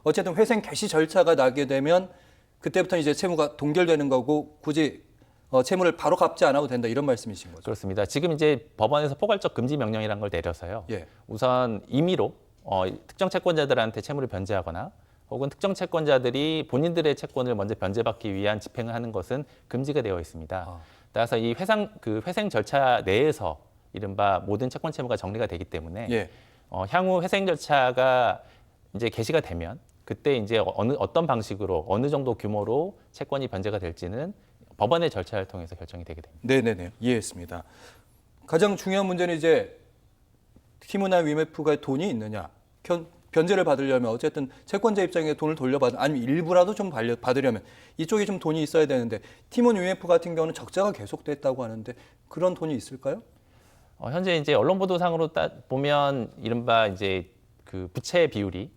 어쨌든 회생 개시 절차가 나게 되면 그때부터 이제 채무가 동결되는 거고 굳이 채무를 바로 갚지 않아도 된다 이런 말씀이신 거죠. 그렇습니다. 지금 이제 법원에서 포괄적 금지 명령이라는 걸 내려서요. 예. 우선 임의로 특정 채권자들한테 채무를 변제하거나 혹은 특정 채권자들이 본인들의 채권을 먼저 변제받기 위한 집행을 하는 것은 금지가 되어 있습니다. 따라서 이 회생 절차 내에서 이른바 모든 채권 채무가 정리가 되기 때문에 예. 향후 회생 절차가 이제 개시가 되면 그때 이제 어떤 방식으로 어느 정도 규모로 채권이 변제가 될지는 법원의 절차를 통해서 결정이 되게 됩니다. 네네네. 이해했습니다. 가장 중요한 문제는 이제 티모나 위메프가 돈이 있느냐. 변제를 받으려면 어쨌든 채권자 입장에 돈을 돌려받은 아니면 일부라도 좀 받으려면 이쪽에 좀 돈이 있어야 되는데 티모나 위메프 같은 경우는 적자가 계속됐다고 하는데 그런 돈이 있을까요? 현재 이제 언론 보도상으로 보면 이른바 이제 그 부채 비율이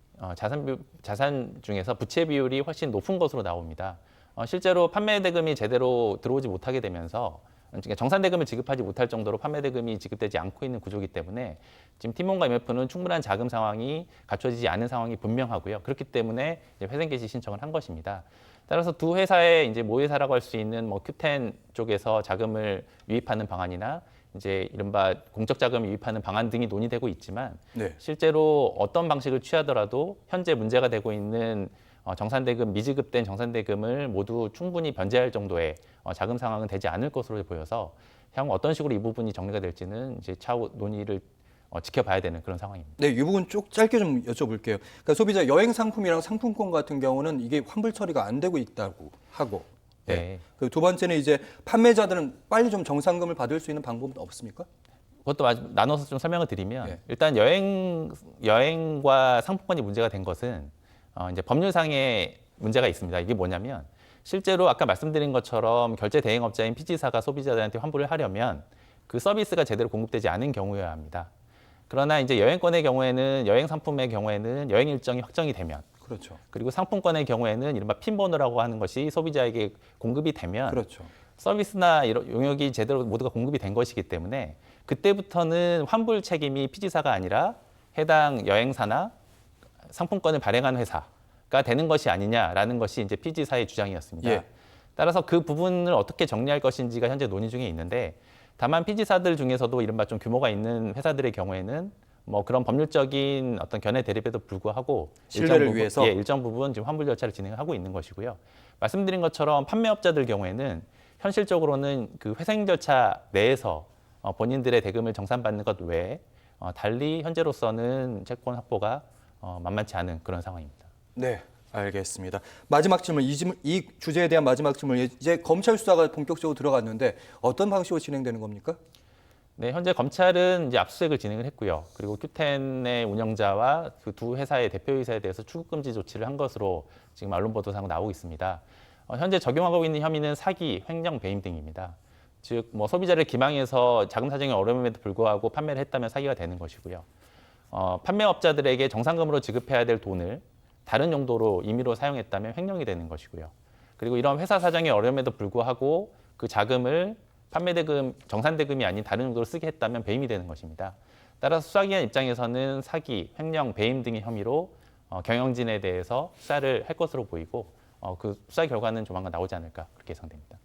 자산 중에서 부채 비율이 훨씬 높은 것으로 나옵니다. 실제로 판매 대금이 제대로 들어오지 못하게 되면서 그러니까 정산 대금을 지급하지 못할 정도로 판매 대금이 지급되지 않고 있는 구조이기 때문에 지금 티몬과 IMF는 충분한 자금 상황이 갖춰지지 않은 상황이 분명하고요. 그렇기 때문에 회생 개시 신청을 한 것입니다. 따라서 두 회사의 이제 모회사라고 할 수 있는 뭐 큐텐 쪽에서 자금을 유입하는 방안이나 이제 이른바 공적 자금을 유입하는 방안 등이 논의되고 있지만 네. 실제로 어떤 방식을 취하더라도 현재 문제가 되고 있는 정산대금 미지급된 정산대금을 모두 충분히 변제할 정도의 자금 상황은 되지 않을 것으로 보여서 향후 어떤 식으로 이 부분이 정리가 될지는 이제 차후 논의를 지켜봐야 되는 그런 상황입니다. 네, 이 부분 쭉 짧게 좀 여쭤볼게요. 그러니까 소비자 여행 상품이랑 상품권 같은 경우는 이게 환불 처리가 안 되고 있다고 하고. 네. 그 두 번째는 이제 판매자들은 빨리 좀 정산금을 받을 수 있는 방법은 없습니까? 그것도 나눠서 좀 설명을 드리면 네. 일단 여행과 상품권이 문제가 된 것은 이제 법률상의 문제가 있습니다. 이게 뭐냐면 실제로 아까 말씀드린 것처럼 결제 대행업자인 피지사가 소비자들한테 환불을 하려면 그 서비스가 제대로 공급되지 않은 경우여야 합니다. 그러나 이제 여행권의 경우에는 여행 상품의 경우에는 여행 일정이 확정이 되면 그렇죠. 그리고 상품권의 경우에는 이른바 핀번호라고 하는 것이 소비자에게 공급이 되면 그렇죠. 서비스나 용역이 제대로 모두가 공급이 된 것이기 때문에 그때부터는 환불 책임이 피지사가 아니라 해당 여행사나 상품권을 발행한 회사가 되는 것이 아니냐라는 것이 이제 피지사의 주장이었습니다. 예. 따라서 그 부분을 어떻게 정리할 것인지가 현재 논의 중에 있는데 다만 피지사들 중에서도 이른바 좀 규모가 있는 회사들의 경우에는 뭐 그런 법률적인 어떤 견해 대립에도 불구하고 신뢰를 위해서 일정 부분 지금 환불 절차를 진행하고 있는 것이고요. 말씀드린 것처럼 판매업자들 경우에는 현실적으로는 그 회생 절차 내에서 본인들의 대금을 정산받는 것 외에 달리 현재로서는 채권 확보가 만만치 않은 그런 상황입니다. 네, 알겠습니다. 마지막 질문, 이 주제에 대한 마지막 질문. 이제 검찰 수사가 본격적으로 들어갔는데 어떤 방식으로 진행되는 겁니까? 네, 현재 검찰은 이제 압수수색을 진행을 했고요. 그리고 큐텐의 운영자와 그 두 회사의 대표이사에 대해서 출국금지 조치를 한 것으로 지금 언론 보도상 나오고 있습니다. 현재 적용하고 있는 혐의는 사기, 횡령, 배임 등입니다. 즉, 뭐 소비자를 기망해서 자금 사정이 어려움에도 불구하고 판매를 했다면 사기가 되는 것이고요. 판매업자들에게 정상금으로 지급해야 될 돈을 다른 용도로 임의로 사용했다면 횡령이 되는 것이고요. 그리고 이런 회사 사정의 어려움에도 불구하고 그 자금을 판매대금, 정산대금이 아닌 다른 용도로 쓰게 했다면 배임이 되는 것입니다. 따라서 수사기관 입장에서는 사기, 횡령, 배임 등의 혐의로 경영진에 대해서 수사를 할 것으로 보이고 그 수사 결과는 조만간 나오지 않을까 그렇게 예상됩니다.